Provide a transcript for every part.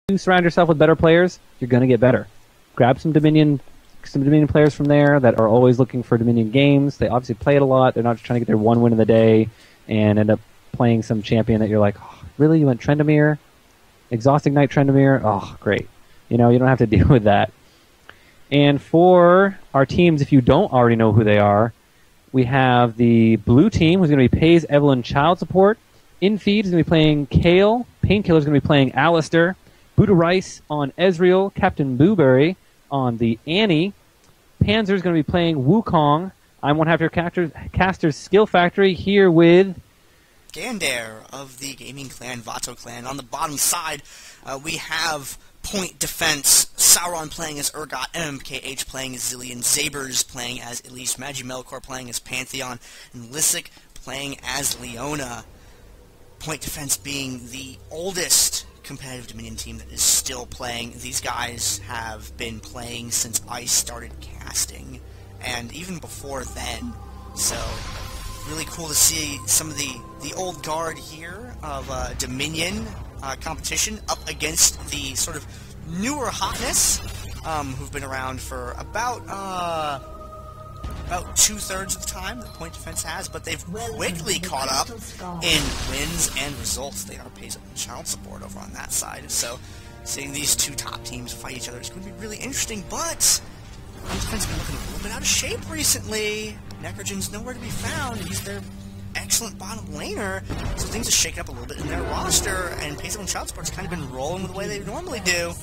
you surround yourself with better players, you're going to get better. Grab some Dominion players from there that are always looking for Dominion games. They obviously play it a lot. They're not just trying to get their one win of the day and end up playing some champion that you're like, oh, really? You went Tryndamere? Exhaust Ignite Tryndamere? Oh, great. You know, you don't have to deal with that. And for our teams, if you don't already know who they are, we have the blue team, who's going to be Paze, Evelynn, Child Support. Infeed is going to be playing Kale. Painkiller is going to be playing Alistair. Buddha Rice on Ezreal. Captain Blueberry on the Annie. Panzer is going to be playing Wukong. I'm one half your caster's Skill Factory here with Gander of the Gaming Clan, Vato Clan. On the bottom side, we have Point Defense, Sauron playing as Urgot, MMKH playing as Zilean, Zabers playing as Elise, Magimelkor playing as Pantheon, and Lissik playing as Leona. Point Defense being the oldest competitive Dominion team that is still playing. These guys have been playing since I started casting, and even before then. So, really cool to see some of the old guard here of Dominion competition up against the sort of newer hotness who've been around for about 2/3 of the time that Point Defense has, but they've quickly caught up in wins and results. They are Paze and Child Support over on that side. So seeing these two top teams fight each other is going to be really interesting, but Point Defense has been looking a little bit out of shape recently. Necrogen's nowhere to be found. He's their excellent bottom laner, so things are shaken up a little bit in their roster, and Paze and Child Support's kind of been rolling with the way they normally do.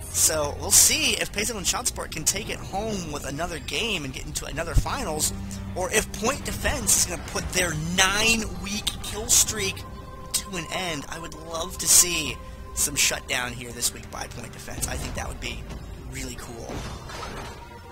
So we'll see if Paze and Child Support can take it home with another game and get into another finals, or if Point Defense is going to put their 9-week kill streak to an end. I would love to see some shutdown here this week by Point Defense. I think that would be really cool.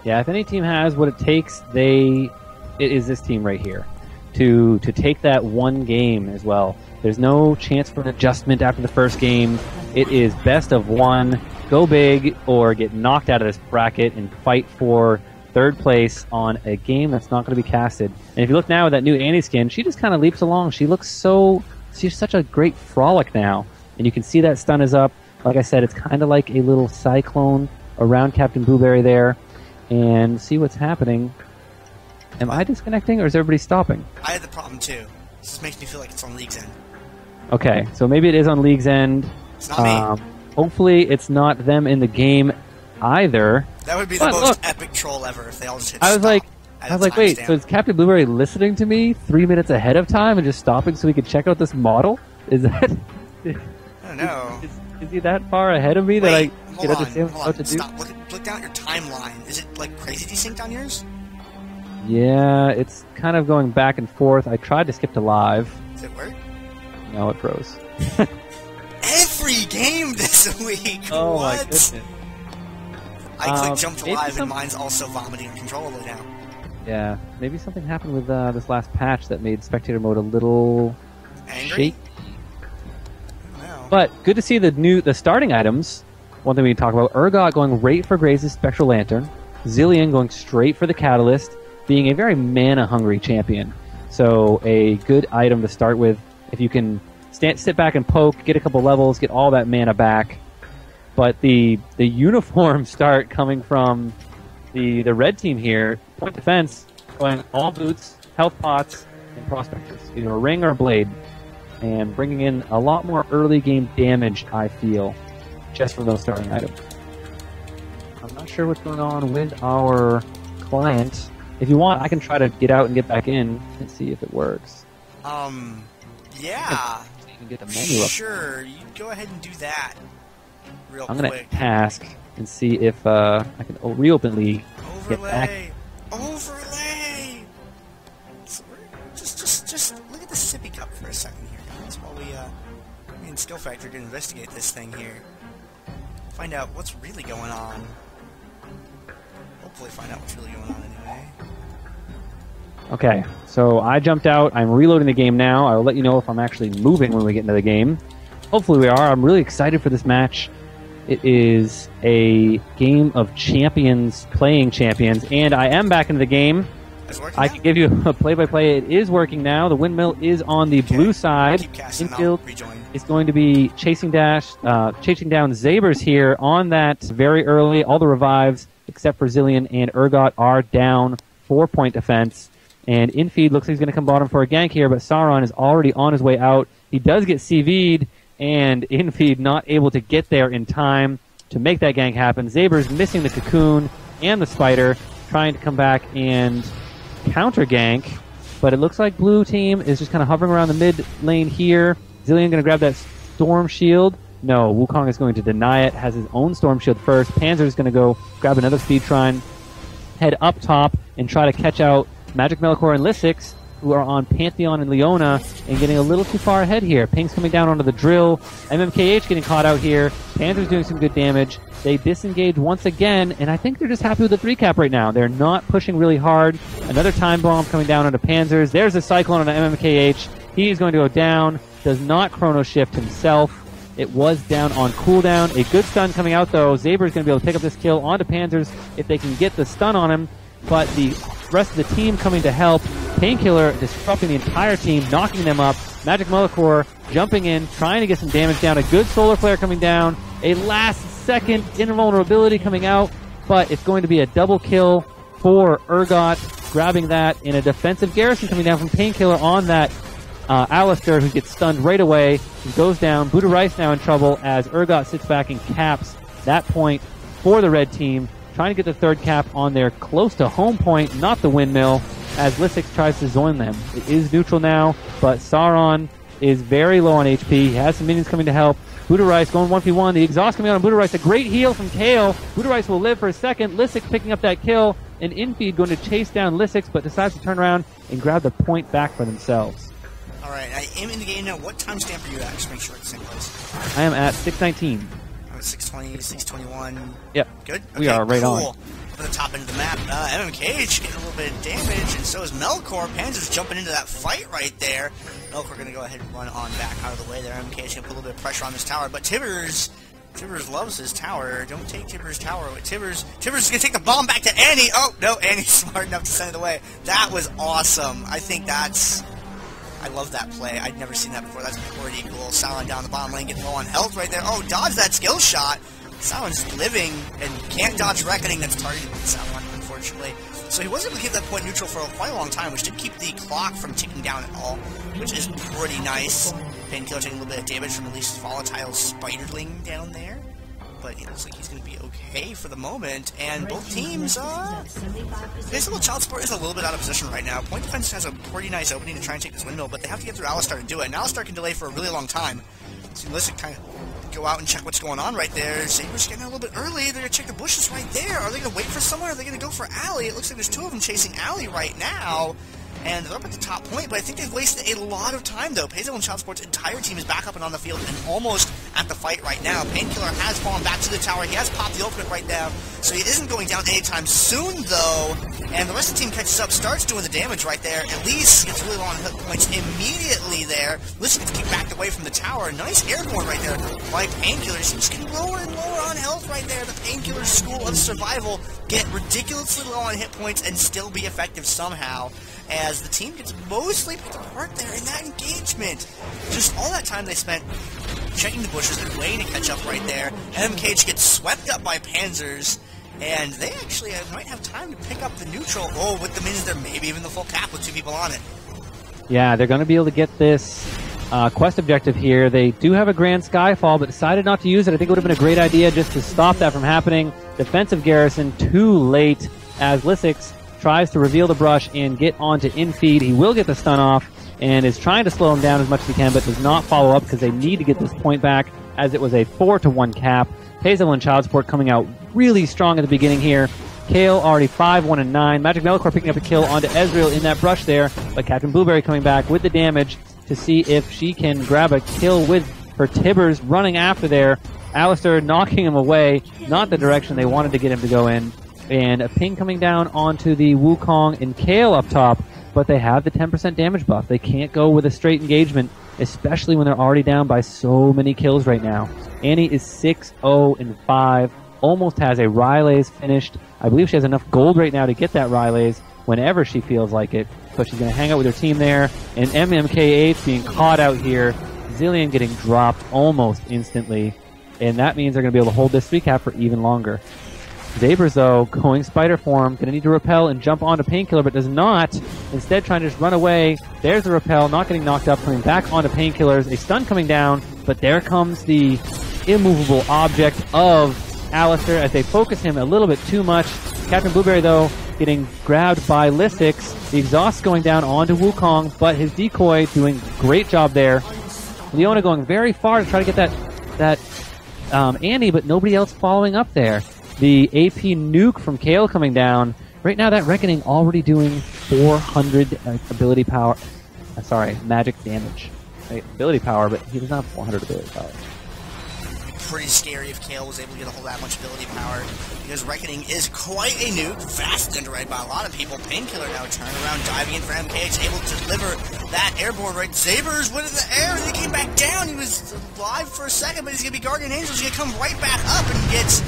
Yeah, if any team has what it takes, it is this team right here to take that one game as well. There's no chance for an adjustment after the first game. It is best of one. Go big or get knocked out of this bracket and fight for third place on a game that's not going to be casted. And if you look now at that new Annie skin, she just kind of leaps along. She's such a great frolic now. And you can see that stun is up. Like I said, it's kind of like a little cyclone around Captain Blueberry there. And see what's happening. Am I disconnecting or is everybody stopping? I had the problem too. This makes me feel like it's on League's End. Okay, so maybe it is on League's End. It's not me. Hopefully it's not them in the game either. That would be the most epic troll ever if they all just hit I was stop like, wait, so is Captain Blueberry listening to me 3 minutes ahead of time and just stopping so we could check out this model? Is that... I don't know. Is he that far ahead of me that I can understand what to do? Stop. Look down at your timeline. Is it like crazy desynced on yours? Yeah, it's kind of going back and forth. I tried to skip to live. Does it work? No, it froze. Every game this week! Oh what? My goodness. I clicked jump to live and mine's also vomiting uncontrollably now. Yeah, maybe something happened with this last patch that made spectator mode a little angry. But good to see the starting items. One thing we can talk about: Urgot going right for Graze's Spectral Lantern, Zilean going straight for the Catalyst, being a very mana-hungry champion. So a good item to start with if you can sit back and poke, get a couple levels, get all that mana back. But the uniform start coming from the red team here, Point Defense going all boots, health pots, and prospectors, either a ring or a blade, and bringing in a lot more early game damage, I feel, just from those starting items. I'm not sure what's going on with our client. If you want, I can try to get out and get back in and see if it works. Yeah. You can get the menu up. Sure, you go ahead and do that real quick. I'm going to task and see if I can reopen League. Overlay! Overlay! So just look at the sippy cup for a second here, guys, while me and Skill Factory can investigate this thing here. Find out what's really going on. Hopefully find out what's really going on anyway. Okay, so I jumped out. I'm reloading the game now. I will let you know if I'm actually moving when we get into the game. Hopefully we are. I'm really excited for this match. It is a game of champions playing champions, and I am back into the game. I can give you a play-by-play. It is working now. The windmill is on the blue side. Infield is going to be chasing down Zabers here on that very early. All the revives, except for Zilean and Urgot, are down 4-point defense. And Infeed looks like he's going to come bottom for a gank here, but Sauron is already on his way out. He does get CV'd, and Infeed not able to get there in time to make that gank happen. Zabers missing the cocoon and the spider, trying to come back and counter gank. But it looks like blue team is just kind of hovering around the mid lane here. Zilean going to grab that storm shield. No, Wukong is going to deny it, has his own storm shield first. Panzer is going to go grab another speed shrine, head up top, and try to catch out Magic Melikor and Lysix, who are on Pantheon and Leona, and getting a little too far ahead here. Ping's coming down onto the drill. MMKH getting caught out here. Panzer's doing some good damage. They disengage once again, and I think they're just happy with the 3-cap right now. They're not pushing really hard. Another time bomb coming down onto Panzers. There's a Cyclone on MMKH. He's going to go down. Does not chrono shift himself. It was down on cooldown. A good stun coming out, though. Zaber's going to be able to pick up this kill onto Panzers if they can get the stun on him. But the rest of the team coming to help. Painkiller disrupting the entire team, knocking them up. Magic Melikor jumping in, trying to get some damage down. A good solar flare coming down. A last-second invulnerability coming out. But it's going to be a double kill for Urgot, grabbing that in a defensive garrison coming down from Painkiller on that Alistair, who gets stunned right away. He goes down. Buddha Rice now in trouble as Urgot sits back and caps that point for the red team. Trying to get the 3rd cap on their close to home point, not the windmill, as Lysix tries to zoin them. It is neutral now, but Sauron is very low on HP. He has some minions coming to help. Buddha Rice going 1v1. The exhaust coming out on Buddha Rice. A great heal from Kale. Buddha Rice will live for a second. Lysix picking up that kill. And Infeed going to chase down Lysix, but decides to turn around and grab the point back for themselves. All right, I am in the game now. What timestamp are you at? Just make sure it's the same place. I am at 6:19. 6:20, 6:21. Yep. Good? Okay, we are right cool. on. For the top end of the map, MMKH getting a little bit of damage, and so is Melikor. Panzer's jumping into that fight right there. Melikor going to go ahead and run on back out of the way there. MMKH going to put a little bit of pressure on this tower, but Tibbers loves his tower. Don't take Tibbers' tower away. Tibbers is going to take the bomb back to Annie. Oh, no, Annie's smart enough to send it away. That was awesome. I love that play. I'd never seen that before. That's pretty cool. Sauron down the bottom lane, getting low on health right there. Oh, dodge that skill shot. Sauron's living and can't dodge Reckoning. That's targeted with Sauron, unfortunately. So he wasn't able to keep that point neutral for quite a long time, which did keep the clock from ticking down at all, which is pretty nice. Painkiller taking a little bit of damage from at least volatile Spiderling down there. But it looks like he's going to be okay for the moment. And both teams, basically Child Support is a little bit out of position right now. Point Defense has a pretty nice opening to try and take this windmill, but they have to get through Alistar to do it. And Alistar can delay for a really long time. So Lysix kind of go out and check what's going on right there. Saber's getting out a little bit early. They're going to check the bushes right there. Are they going to wait for someone? Or are they going to go for Allie? It looks like there's 2 of them chasing Allie right now. And they're up at the top point, but I think they've wasted a lot of time, though. Pezel and Child Support's entire team is back up and on the field and almost at the fight right now. Painkiller has fallen back to the tower. He has popped the ultimate right now, so he isn't going down anytime soon, though. And the rest of the team catches up, starts doing the damage right there. Elise gets really low on hit points immediately there. Listen gets kicked back away from the tower. Nice airborne right there by Painkiller. He's getting lower and lower on health right there. The Painkiller School of Survival get ridiculously low on hit points and still be effective somehow, as the team gets mostly picked apart there in that engagement. Just all that time they spent checking the bushes and waiting to catch up right there. MMKH gets swept up by Panzers, and they actually might have time to pick up the neutral. Oh, with the minions there, maybe even the full cap with 2 people on it. Yeah, they're going to be able to get this quest objective here. They do have a Grand Skyfall, but decided not to use it. I think it would have been a great idea just to stop that from happening. Defensive garrison too late as Lysix tries to reveal the brush and get onto Infeed. He will get the stun off and is trying to slow him down as much as he can, but does not follow up because they need to get this point back, as it was a 4-1 cap. Pezel and Child Support coming out really strong at the beginning here. Kale already 5-1-9. Magic Melikor picking up a kill onto Ezreal in that brush there, but Captain Blueberry coming back with the damage to see if she can grab a kill with her Tibbers running after there. Alistair knocking him away, not the direction they wanted to get him to go in. And a ping coming down onto the Wukong and Kale up top, but they have the 10% damage buff. They can't go with a straight engagement, especially when they're already down by so many kills right now. Annie is 6-0-5, almost has a Rylaze finished. I believe she has enough gold right now to get that Rylaze whenever she feels like it, but she's going to hang out with her team there. And MMKH being caught out here. Zilean getting dropped almost instantly, and that means they're going to be able to hold this 3-cap for even longer. Zabers, though, going spider form, going to need to repel and jump onto Painkiller, but does not. Instead, trying to just run away. There's the repel, not getting knocked up, coming back onto Painkillers. A stun coming down, but there comes the immovable object of Alistar as they focus him a little bit too much. Captain Blueberry, though, getting grabbed by Lysix. The exhaust going down onto Wukong, but his decoy doing a great job there. Leona going very far to try to get that Annie, but nobody else following up there. The AP nuke from Kale coming down. Right now, that Reckoning already doing 400 ability power. Magic damage. Right? Ability power, but he does not have 400 ability power. Pretty scary if Kale was able to get a whole that much ability power, because Reckoning is quite a nuke, vastly underrated by a lot of people. Painkiller now turning around, diving in for MKH, able to deliver that airborne right. Zabers went in the air, and he came back down. He was alive for a second, but he's going to be Guardian Angel. He's going to come right back up and get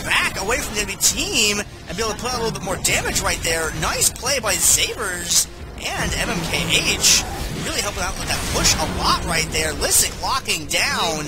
back away from the enemy team and be able to put out a little bit more damage right there. Nice play by Zabers and MMKH. Really helping out with that push a lot right there. Lysix locking down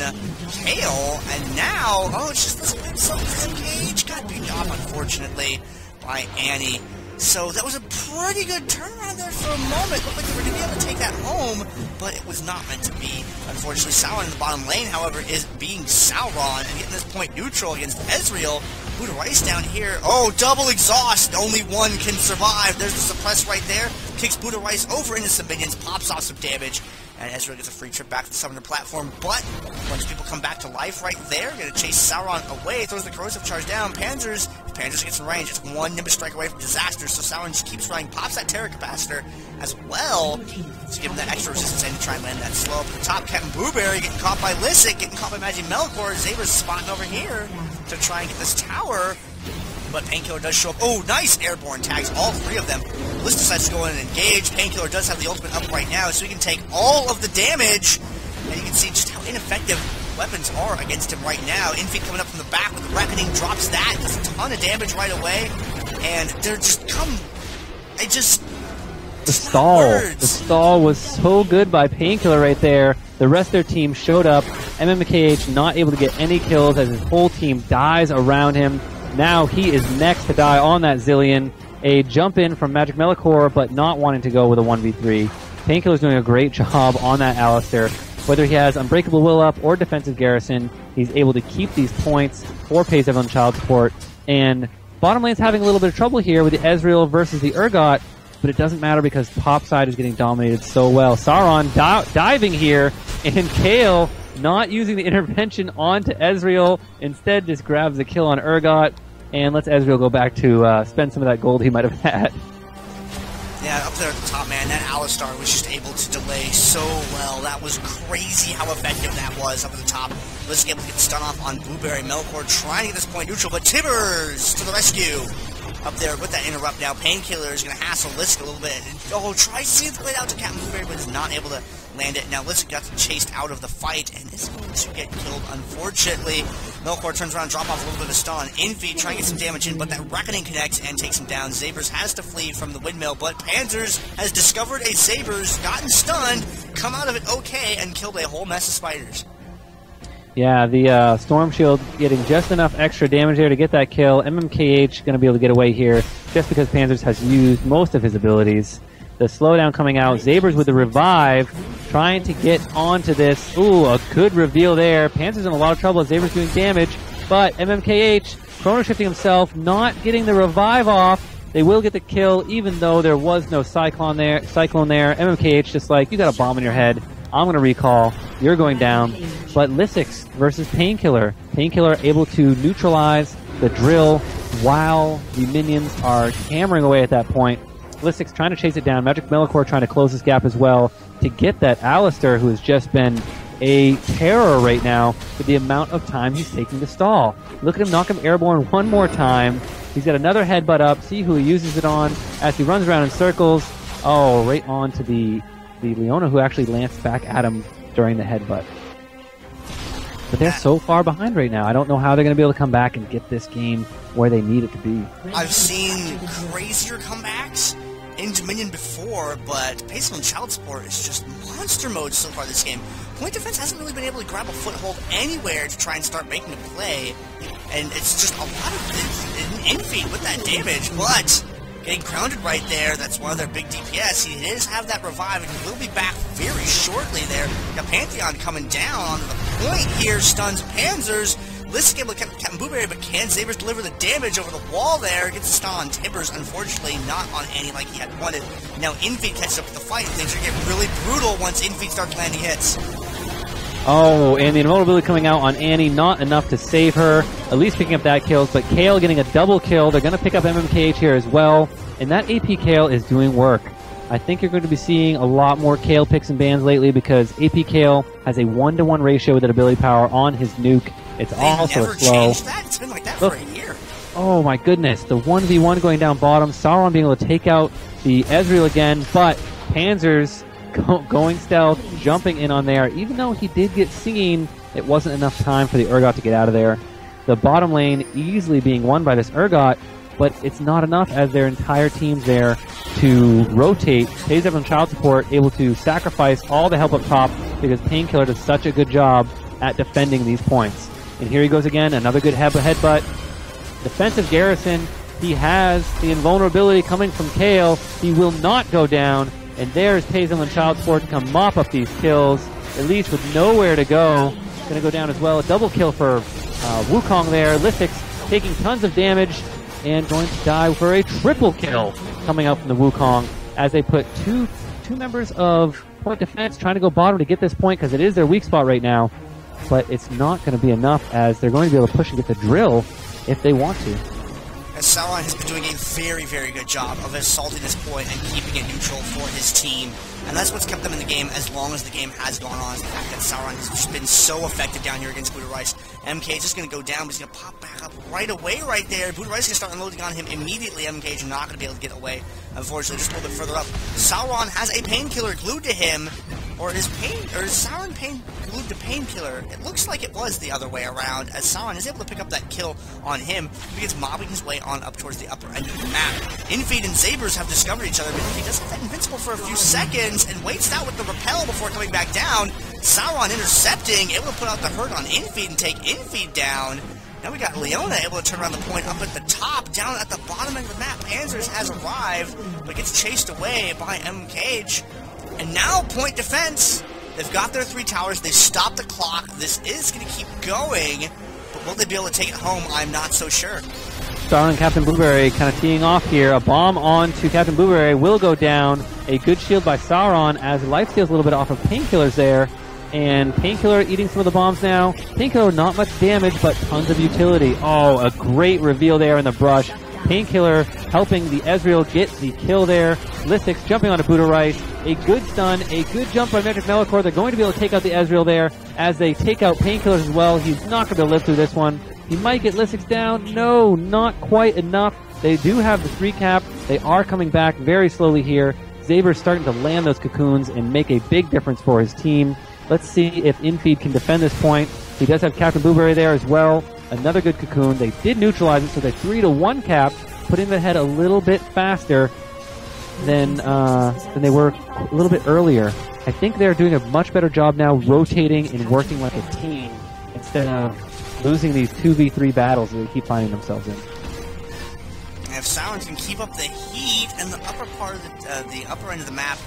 Kale, and now, it's just this big MKH got beat off, unfortunately, by Annie. So that was a pretty good turnaround there for a moment. Looked like they were going to be able to take that home, but it was not meant to be. Unfortunately, Sauron in the bottom lane, however, is being Sauron and getting this point neutral against Ezreal. Buddha Rice down here. Oh, double exhaust. Only one can survive. There's the suppress right there. Kicks Buddha Rice over into some minions, pops off some damage, and Ezreal gets a free trip back to the summoner platform. But once people come back to life right there, going to chase Sauron away, throws the corrosive charge down. Panzers gets in range. It's one Nimbus strike away from disaster, so Sauron just keeps running, pops that Terra Capacitor as well to give him that extra resistance and to try and land that slow. But the top, Captain Blueberry getting caught by Lysix, getting caught by Magic Melkor. Zabers spotting over here to try and get this tower. But Painkiller does show up. Oh, nice airborne tags, all three of them. Bliss decides to go in and engage. Painkiller does have the ultimate up right now, so he can take all of the damage. And you can see just how ineffective weapons are against him right now. Infeed coming up from the back with the Reckoning, drops that, does a ton of damage right away. And they're just The stall was so good by Painkiller right there. The rest of their team showed up. MMKH not able to get any kills as his whole team dies around him. Now he is next to die on that Zilean. A jump in from Magic Melkor, but not wanting to go with a 1v3. Painkiller's doing a great job on that Alistar. Whether he has Unbreakable Will up or Defensive Garrison, he's able to keep these points for Pays on child support. And bottom lane's having a little bit of trouble here with the Ezreal versus the Urgot, but it doesn't matter because top side is getting dominated so well. Sauron diving here, and Kale not using the intervention onto Ezreal, instead just grabs the kill on Urgot, and lets Ezreal go back to spend some of that gold he might have had. Yeah, up there at the top, man, that Alistar was just able to delay so well. That was crazy how effective that was up at the top. Let's able to get the stun off on Blueberry. Melkor trying to get this point neutral, but Tibbers to the rescue. Up there with that interrupt now. Painkiller is going to hassle Lysix a little bit. And, tries to see the blade out to Captain Blueberry, but is not able to land it. Now Lysix got chased out of the fight and is going to get killed, unfortunately. Melkor turns around, drop off a little bit of stun. Infeed trying to get some damage in, but that Reckoning connects and takes him down. Zabers has to flee from the windmill, but Panzers has discovered a Zabers, gotten stunned, come out of it okay, and killed a whole mess of spiders. Yeah, the Storm Shield getting just enough extra damage there to get that kill. MMKH going to be able to get away here just because Panzers has used most of his abilities. The slowdown coming out. Zabers with the revive, trying to get onto this. Ooh, a good reveal there. Panzer's in a lot of trouble as Zabers doing damage, but MMKH chrono shifting himself, not getting the revive off. They will get the kill, even though there was no Cyclone there. MMKH just like, you got a bomb in your head. I'm going to recall. You're going down. But Lysix versus Painkiller. Painkiller able to neutralize the drill while the minions are hammering away at that point. Lysix trying to chase it down. Magic Melkor trying to close this gap as well to get that Alistar, who has just been a terror right now with the amount of time he's taking to stall. Look at him knock him airborne one more time. He's got another headbutt up. See who he uses it on as he runs around in circles. Oh, right on to the Leona, who actually lanced back at him during the headbutt. But they're so far behind right now. I don't know how they're going to be able to come back and get this game where they need it to be. I've seen crazier comebacks in Dominion before, but Peso and Child Support is just monster mode so far this game. Point Defense hasn't really been able to grab a foothold anywhere to try and start making a play, and it's just a lot of infeed with that damage, but getting grounded right there, that's one of their big DPS. He does have that revive, and he will be back very shortly there. Got Pantheon coming down onto the point here, stuns Panzers. Listic able to catch Captain Blueberry, but can Sabers deliver the damage over the wall there? Gets a stun on Tibbers, unfortunately not on Annie like he had wanted. Now Infeed catches up with the fight, and things are going to get really brutal once Infeed starts landing hits. Oh, and the invulnerability coming out on Annie, not enough to save her, at least picking up that kills, but Kale getting a double kill. They're going to pick up MMKH here as well, and that AP Kale is doing work. I think you're going to be seeing a lot more Kale picks and bans lately because AP Kale has a 1-to-1 ratio with that ability power on his nuke. It's also never slow. Changed that. It's been like that for a year. Oh my goodness, the 1v1 going down bottom, Sauron being able to take out the Ezreal again, but Panzers going stealth, jumping in on there. Even though he did get seen, it wasn't enough time for the Urgot to get out of there. The bottom lane easily being won by this Urgot, but it's not enough as their entire team's there to rotate. Taser from Child Support able to sacrifice all the help up top because Painkiller does such a good job at defending these points. And here he goes again, another good headbutt. Defensive Garrison, he has the invulnerability coming from Kale. He will not go down. And there's Tazel and Child Support to come mop up these kills, at least with nowhere to go. Going to go down as well. A double kill for Wukong there. Lithix taking tons of damage and going to die for a triple kill coming out from the Wukong as they put two members of Point Defense trying to go bottom to get this point because it is their weak spot right now. But it's not going to be enough as they're going to be able to push and get the drill if they want to. As Sauron has been doing a very, very good job of assaulting this point and keeping it neutral for his team. And that's what's kept them in the game as long as the game has gone on, is the fact that Sauron has just been so effective down here against Buddha Rice. MK is just going to go down, but he's going to pop back up right away right there. Buddha Rice is going to start unloading on him immediately. MK is not going to be able to get away, unfortunately, just a little bit further up. Sauron has a painkiller glued to him. Or is Sauron glued to Painkiller? It looks like it was the other way around, as Sauron is able to pick up that kill on him. He gets mobbing his way on up towards the upper end of the map. Infeed and Zabers have discovered each other, but Infeed does have that invincible for a few seconds and waits out with the repel before coming back down. Sauron intercepting, able to put out the hurt on Infeed and take Infeed down. Now we got Leona able to turn around the point up at the top, down at the bottom end of the map. Panzers has arrived, but gets chased away by MKH. And now Point Defense, they've got their 3 towers, they've stopped the clock, this is going to keep going, but will they be able to take it home? I'm not so sure. Sauron and Captain Blueberry kind of teeing off here. A bomb onto Captain Blueberry will go down. A good shield by Sauron as life steals a little bit off of Painkillers there. And Painkiller eating some of the bombs now. Painkiller not much damage, but tons of utility. Oh, a great reveal there in the brush. Painkiller helping the Ezreal get the kill there. Lithix jumping onto Buddha Rice. A good stun, a good jump by Magic Melicor. They're going to be able to take out the Ezreal there as they take out Painkillers as well. He's not going to be able to live through this one. He might get Lithix down. No, not quite enough. They do have the 3 cap. They are coming back very slowly here. Zaber's starting to land those cocoons and make a big difference for his team. Let's see if Infeed can defend this point. He does have Captain Blueberry there as well. Another good cocoon. They did neutralize it, so they're 3-1 cap, putting the head a little bit faster than they were a little bit earlier. I think they're doing a much better job now rotating and working like a team instead of losing these 2v3 battles that they keep finding themselves in. If Sauron can keep up the heat and the upper part of the upper end of the map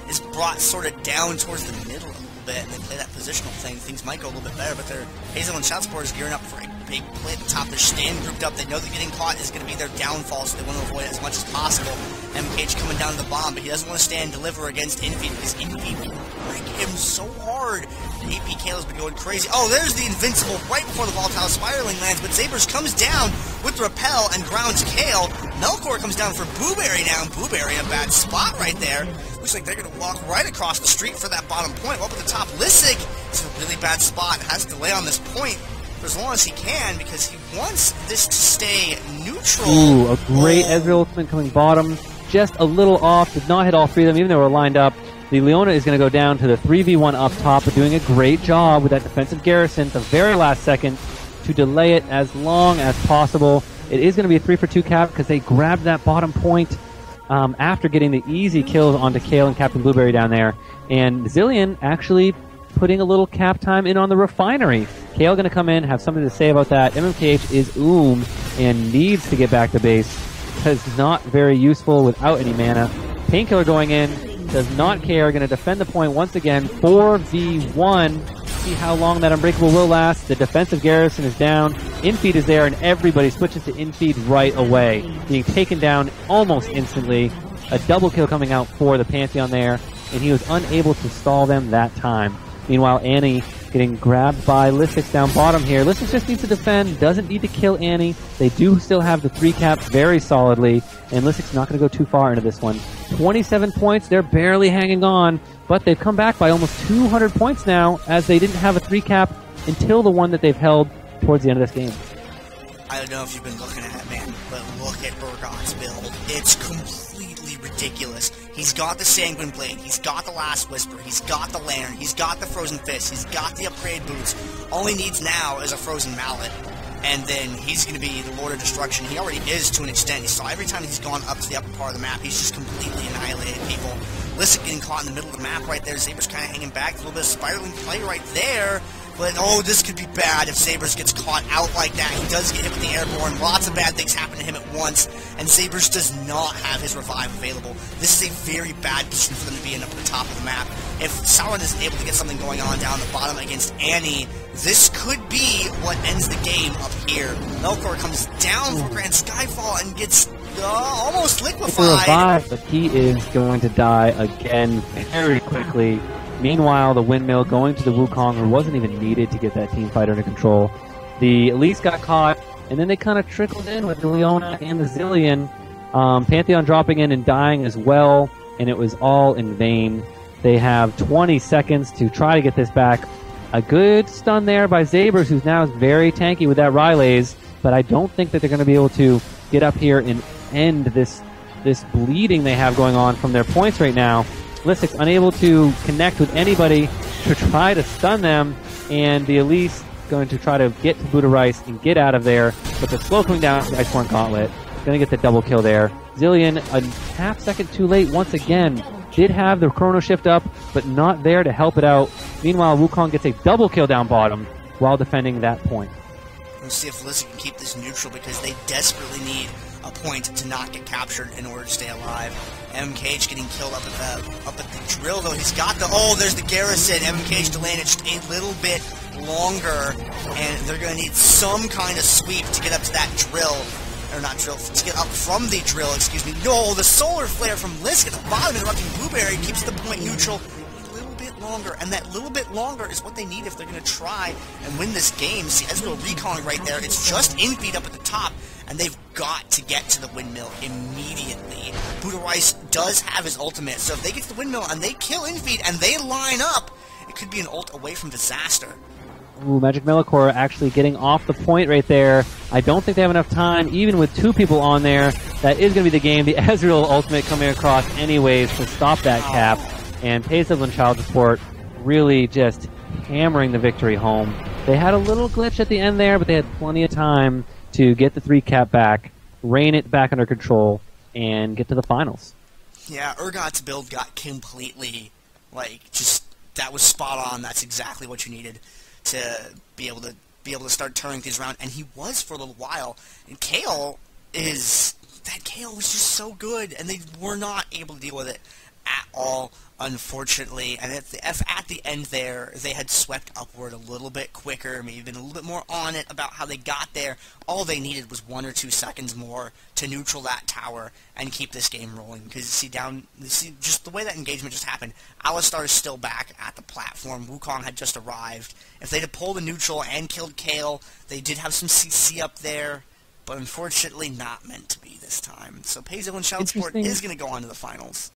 is brought sort of down towards the middle a little bit, and they play that positional thing, things might go a little bit better, but Hazel and Child Support is gearing up for a big play at the top. They're staying grouped up. They know that getting caught is going to be their downfall, so they want to avoid it as much as possible. MKH coming down to the bomb, but he doesn't want to stand and deliver against Infeed because Infeed can break him so hard. The AP Kale's been going crazy. Oh, there's the Invincible right before the volatile spiraling lands, but Zabers comes down with the repel and grounds Kale. Melkor comes down for Blueberry now, and Blueberry in a bad spot right there. Looks like they're going to walk right across the street for that bottom point. Up at the top, Listic is in a really bad spot. Has to lay on this point for as long as he can because he wants this to stay neutral. Ooh, a great Ezreal ultimate coming bottom. Just a little off. Did not hit all 3 of them, even though they were lined up. The Leona is going to go down to the 3v1 up top, but doing a great job with that defensive garrison at the very last second to delay it as long as possible. It is going to be a 3-for-2 cap because they grabbed that bottom point after getting the easy kills onto Kale and Captain Blueberry down there. And Zilean actually putting a little cap time in on the Refinery. Kale going to come in, have something to say about that. MMKH is and needs to get back to base because not very useful without any mana. Painkiller going in, does not care, going to defend the point once again. 4v1. See how long that Unbreakable will last. The defensive garrison is down. Infeed is there, and everybody switches to Infeed right away. Being taken down almost instantly. A double kill coming out for the Pantheon there, and he was unable to stall them that time. Meanwhile, Annie getting grabbed by Lysix down bottom here. Lysix just needs to defend, doesn't need to kill Annie. They do still have the 3 cap very solidly, and Lysix not going to go too far into this one. 27 points, they're barely hanging on, but they've come back by almost 200 points now, as they didn't have a 3 cap until the one that they've held towards the end of this game. I don't know if you've been looking at it, man, but look at Urgot's build. It's completely ridiculous. He's got the Sanguine Blade, he's got the Last Whisper, he's got the Lantern, he's got the Frozen Fist, he's got the upgrade boots. All he needs now is a Frozen Mallet, and then he's going to be the Lord of Destruction. He already is to an extent. You saw every time he's gone up to the upper part of the map, he's just completely annihilated people. Lysix getting caught in the middle of the map right there. Saber's kind of hanging back. A little bit of spiraling play right there. But, oh, this could be bad if Sabers gets caught out like that. He does get hit with the Airborne. Lots of bad things happen to him at once. And Sabers does not have his revive available. This is a very bad position for them to be in up at the top of the map. If Sauron is able to get something going on down the bottom against Annie, this could be what ends the game up here. Melkor comes down for Grand Skyfall and gets almost liquefied. Revive, but he is going to die again very quickly. Meanwhile, the Windmill going to the Wukong, who wasn't even needed to get that team fight under control. The Elise got caught, and then they kind of trickled in with the Leona and the Zilean. Pantheon dropping in and dying as well, and it was all in vain. They have 20 seconds to try to get this back. A good stun there by Zabers, who's now very tanky with that Rylaze, but I don't think that they're going to be able to get up here and end this bleeding they have going on from their points right now. Lysix unable to connect with anybody to try to stun them, and the Elise going to try to get to Buddha Rice and get out of there, but the slow coming down the Iceborne Gauntlet. Going to get the double kill there. Zilean, a half second too late once again. Did have the Chrono Shift up, but not there to help it out. Meanwhile, Wukong gets a double kill down bottom while defending that point. We'll see if Lysix can keep this neutral, because they desperately need a point to not get captured in order to stay alive. MKH getting killed up at the drill, though. He's got the... Oh, there's the garrison. MKH delaying it just a little bit longer, and they're going to need some kind of sweep to get up to that drill. Or not drill, to get up from the drill, excuse me. No, the Solar Flare from Lysix at the bottom, interrupting Blueberry, keeps the point neutral a little bit longer, and that little bit longer is what they need if they're going to try and win this game. See, Ezreal recalling right there. It's just Infeed up at the top, and they've got to get to the Windmill immediately. Buddha Rice does have his ultimate, so if they get to the Windmill and they kill Infeed and they line up, it could be an ult away from disaster. Ooh, Magic Melkor actually getting off the point right there. I don't think they have enough time, even with 2 people on there. That is going to be the game. The Ezreal ultimate coming across anyways to stop that cap. And Paisive and Child Support really just hammering the victory home. They had a little glitch at the end there, but they had plenty of time to get the 3 cap back, rein it back under control, and get to the finals. Yeah, Urgot's build got completely, that was spot on. That's exactly what you needed to be able to start turning things around, and he was for a little while. And Kale was just so good, and they were not able to deal with it at all, unfortunately. And at the end there, they had swept upward a little bit quicker, maybe been a little bit more on it about how they got there. All they needed was 1 or 2 seconds more to neutral that tower and keep this game rolling. Because see just the way that engagement just happened, Alistar is still back at the platform. Wukong had just arrived. If they'd have pulled a neutral and killed Kale, they did have some CC up there, but unfortunately not meant to be this time. So Paizo and Shout Sport is going to go on to the finals.